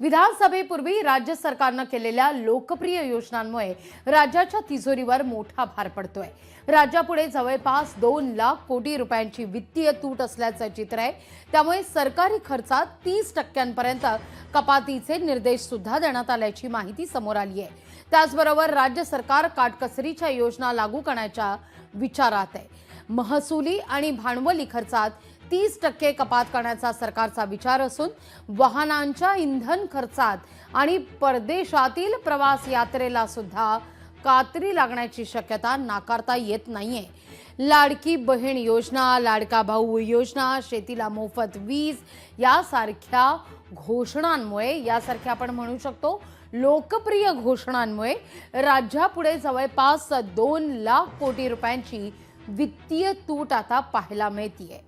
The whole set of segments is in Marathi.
विधानसभेपूर्वी राज्य सरकारनं केलेल्या लोकप्रिय योजनांमुळे राज्याच्या तिजोरीवर मोठा भार पडतोय। राज्यापुढे जवळपास 2 लाख कोटी रुपयांची वित्तीय तूट असल्याचं चित्र आहे। त्यामुळे सरकारी खर्चात 30% कपातीचे निर्देश सुद्धा देण्यात आल्याची माहिती समोर आली आहे। त्याचबरोबर राज्य सरकार काटकसरीच्या योजना लागू करण्याच्या विचारात आहे। महसुली आणि भांडवली खर्चात 30% कपात करण्याचा सरकारचा विचार असून वाहनांच्या इंधन खर्चात आणि परदेशातील प्रवास यात्रेला सुद्धा कात्री लागण्याची शक्यता नाकारता येत नाहीये। लाडकी बहीण योजना, लाडका भाऊ योजना, शेतीला मोफत वीज यासारख्या घोषणांमुळे, यासारख्या आपण म्हणू शकतो लोकप्रिय घोषणांमुळे राज्यापुढे जवळपास 2 लाख कोटी रुपयांची वित्तीय तूट आता पाहायला मिळते।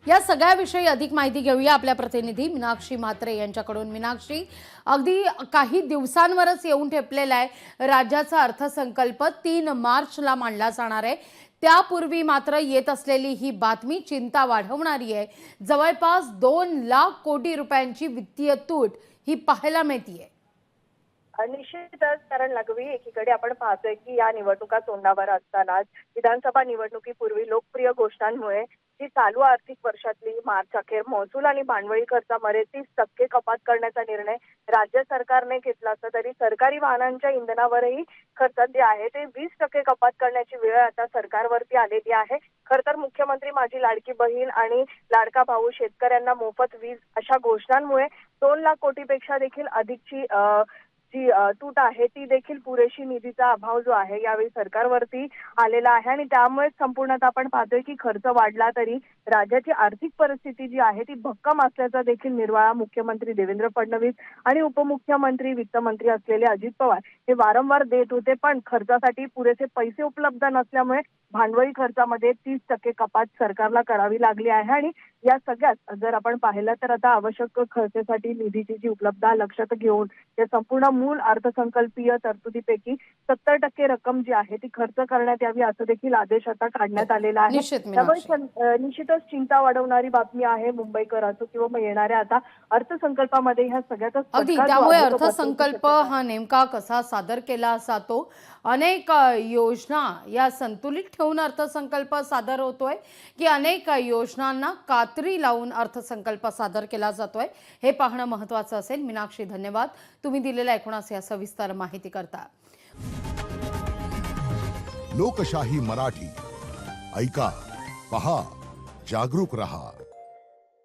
या सगळ्याविषयी अधिक माहिती घेऊया आपल्या प्रतिनिधी मीनाक्षी म्हात्रे यांच्याकडून। मीनाक्षी, अगदी काही दिवसांवरच येऊन ठेपलेला आहे राज्याचा अर्थसंकल्प 3 मार्चला मांडला जाणार आहे। त्यापूर्वी मात्र येत असलेली ही बातमी चिंता वाढवणारी आहे। जवळपास 2 लाख कोटी रुपयांची वित्तीय तूट ही पाहायला मिळते। निश्चितच, कारण लघवी एकीकडे आपण पाहतोय की या निवडणुका तोंडावर असतानाच विधानसभा निवडणुकीपूर्वी लोकप्रिय घोषणांमुळे जी चालू आर्थिक वर्षातली मार्च अखेर महसूल आणि भांडवली खर्चामध्ये 30% कपात करण्याचा निर्णय राज्य सरकारने घेतला असला तरी सरकारी वाहनांच्या इंधनावरही खर्चात जे आहे ते 20% कपात करण्याची वेळ आता सरकारवरती आलेली आहे। खर तर मुख्यमंत्री माझी लाडकी बहीण आणि लाडका भाऊ, शेतकऱ्यांना मोफत वीज अशा घोषणांमुळे 2 लाख कोटीपेक्षा देखील अधिकची जी तूट आहे ती देखील पुरेशी निधीचा अभाव जो आहे यावेळी सरकारवरती आलेला आहे आणि त्यामुळे संपूर्णतः आपण पाहतोय की खर्च वाढला तरी राज्याची आर्थिक परिस्थिती जी आहे ती भक्कम असल्याचा देखील निर्वाळा मुख्यमंत्री देवेंद्र फडणवीस आणि उपमुख्यमंत्री वित्तमंत्री असलेले अजित पवार हे वारंवार देत होते। पण खर्चासाठी पुरेसे पैसे उपलब्ध नसल्यामुळे भांडवली खर्चामध्ये 30% कपात सरकारला करावी लागली आहे आणि या सगळ्यात जर आपण पाहिलं तर आता आवश्यक खर्चासाठी निधीची जी उपलब्धता लक्षात घेऊन या संपूर्ण मूळ अर्थसंकल्पीय तरतुदीपैकी 70% रक्कम जी आहे ती खर्च करण्यात यावी असं देखील आदेश आता काढण्यात आलेला आहे। त्यामुळे निश्चितच चिंता वाढवणारी बातमी आहे मुंबईकर असो किंवा मग येणाऱ्या आता अर्थसंकल्पामध्ये ह्या सगळ्याचा अगदी त्यामुळे अर्थसंकल्प हा नेमका कसा सादर केला जातो, अनेक योजना या संतुलित ठेवून अर्थसंकल्प सादर होतोय की अनेक योजनांना कात्री लावून अर्थसंकल्प सादर केला जातोय हे पाहणं महत्त्वाचं असेल। मीनाक्षी, धन्यवाद तुम्ही दिलेल्या एकूणच या सविस्तर माहिती करता। लोकशाही मराठी ऐका, पहा, जागरूक रहा।